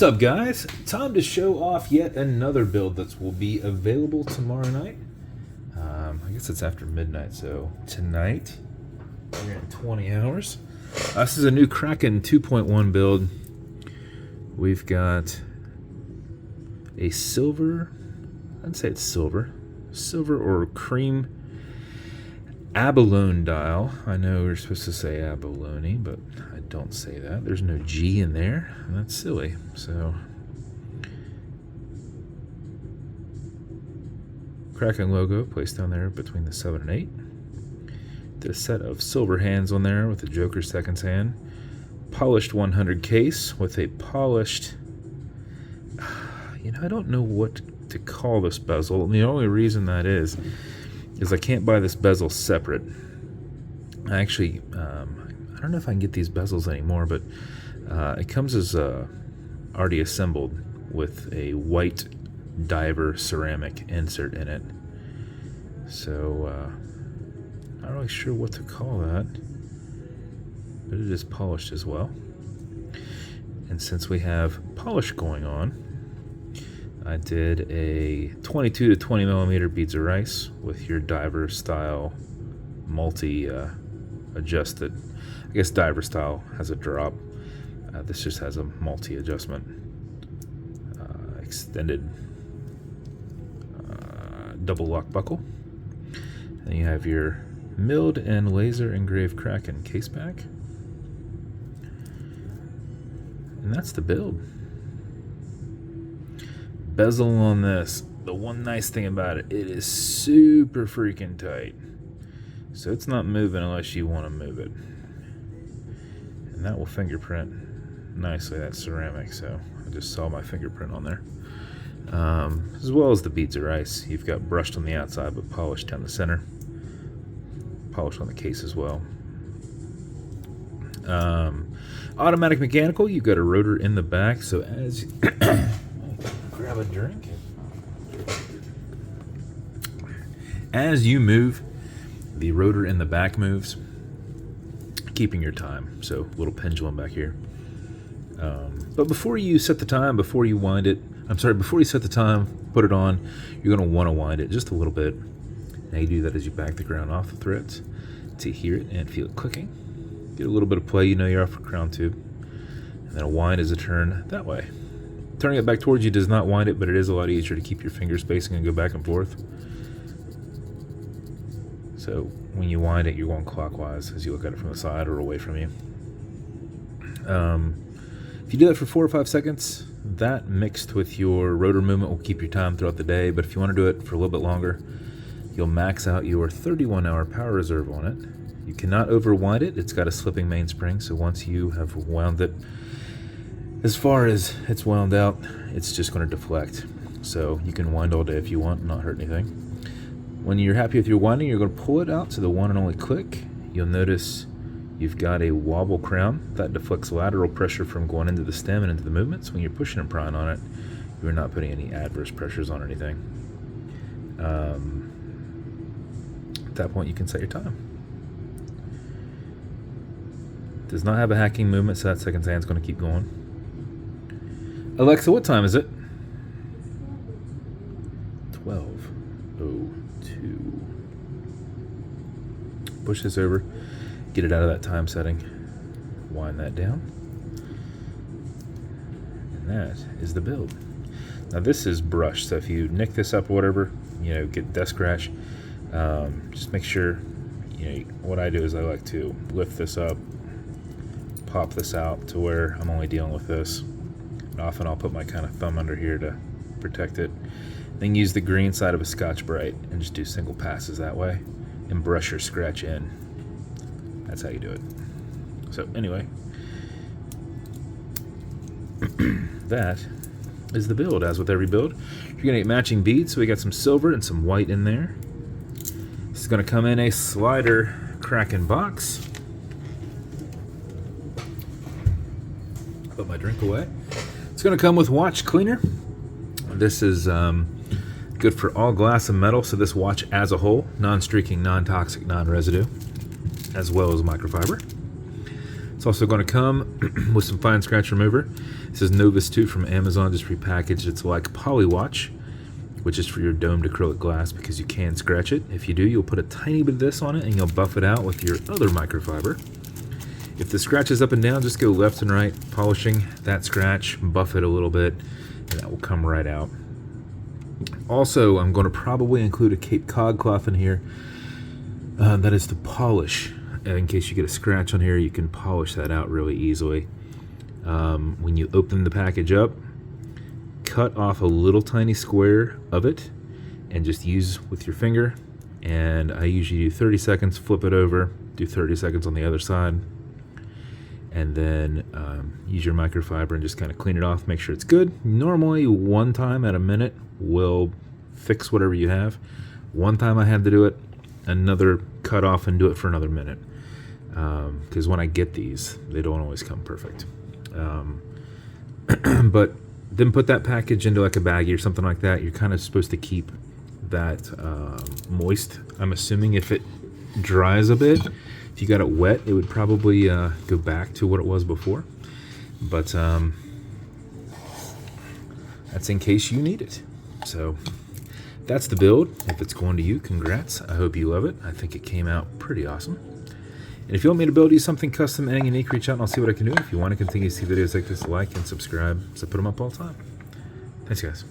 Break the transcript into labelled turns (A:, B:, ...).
A: What's up, guys? Time to show off yet another build that will be available tomorrow night. I guess it's after midnight, so tonight, we're in 20 hours. This is a new Kraken 2.1 build. We've got a silver, I'd say it's silver or cream abalone dial. I know we're supposed to say abalone, but I don't say that. There's no G in there, and that's silly. So, Kraken logo placed down there between the 7 and 8. Did a set of silver hands on there with the Joker seconds hand. Polished 100 case with a polished, I don't know what to call this bezel. And the only reason that is I can't buy this bezel separate. I actually, I don't know if I can get these bezels anymore, but it comes as already assembled with a white diver ceramic insert in it. So, not really sure what to call that, but it is polished as well. And since we have polish going on, I did a 22 to 20 millimeter beads of rice with your diver style multi adjusted. I guess diver style has a drop. This just has a multi adjustment extended double lock buckle. And you have your milled and laser engraved Kraken caseback. And that's the build. Bezel on this, the one nice thing about it, it is super freaking tight. So it's not moving unless you want to move it. And that will fingerprint nicely, that ceramic. So I just saw my fingerprint on there. As well as the beads of rice. You've got brushed on the outside but polished down the center. Polished on the case as well. Automatic mechanical, you've got a rotor in the back. So as grab a drink. As you move, the rotor in the back moves, keeping your time. So a little pendulum back here. But before you set the time, before you set the time, put it on, you're going to want to wind it just a little bit. Now you do that as you back the ground off the threads to hear it and feel it clicking. Get a little bit of play, you're off for crown tube. And then a wind is a turn that way. Turning it back towards you does not wind it, but it is a lot easier to keep your finger spacing and go back and forth. So when you wind it, you're going clockwise as you look at it from the side or away from you. If you do that for 4 or 5 seconds, that mixed with your rotor movement will keep your time throughout the day. But if you want to do it for a little bit longer, you'll max out your 31-hour power reserve on it. You cannot overwind it. It's got a slipping mainspring, so once you have wound it as far as it's wound out, it's just going to deflect. So you can wind all day if you want, not hurt anything. When you're happy with your winding, you're going to pull it out to the one and only click. You'll notice you've got a wobble crown that deflects lateral pressure from going into the stem and into the movements. When you're pushing and prying on it, you're not putting any adverse pressures on anything. At that point, you can set your time. Does not have a hacking movement, so that second hand's going to keep going. Alexa, what time is it? 12:02. Push this over, get it out of that time setting, wind that down, and that is the build. Now this is brushed, so if you nick this up or whatever, get dust scratch, just make sure, what I do is I like to lift this up, pop this out to where I'm only dealing with this. And often I'll put my kind of thumb under here to protect it. Then use the green side of a Scotch-Brite and just do single passes that way and brush your scratch in. That's how you do it. So anyway, that is the build. As with every build, you're gonna get matching beads. So we got some silver and some white in there. This is gonna come in a slider Kraken box. Put my drink away. It's going to come with watch cleaner. This is good for all glass and metal, so this watch as a whole, non-streaking, non-toxic, non-residue, as well as microfiber. It's also going to come with some fine scratch remover. This is Novus 2 from Amazon, just repackaged. It's like Polywatch, which is for your domed acrylic glass because you can scratch it. If you do, you'll put a tiny bit of this on it and you'll buff it out with your other microfiber. If the scratch is up and down, just go left and right, polishing that scratch, buff it a little bit, and that will come right out. Also, I'm going to probably include a Cape Cod cloth in here. That is to polish. In case you get a scratch on here, you can polish that out really easily. When you open the package up, cut off a little tiny square of it and just use with your finger. And I usually do 30 seconds, flip it over, do 30 seconds on the other side, and then use your microfiber and just kind of clean it off, make sure it's good. Normally, one time at a minute will fix whatever you have. One time I had to do it, another cut off and do it for another minute. Because when I get these, they don't always come perfect. But then put that package into like a baggie or something like that. You're kind of supposed to keep that moist. I'm assuming if it dries a bit, if you got it wet, it would probably go back to what it was before. But that's in case you need it. So that's the build. If it's going to you, congrats. I hope you love it. I think it came out pretty awesome. And if you want me to build you something custom and unique, reach out and I'll see what I can do. If you want to continue to see videos like this, like and subscribe, so I put them up all the time. Thanks, guys.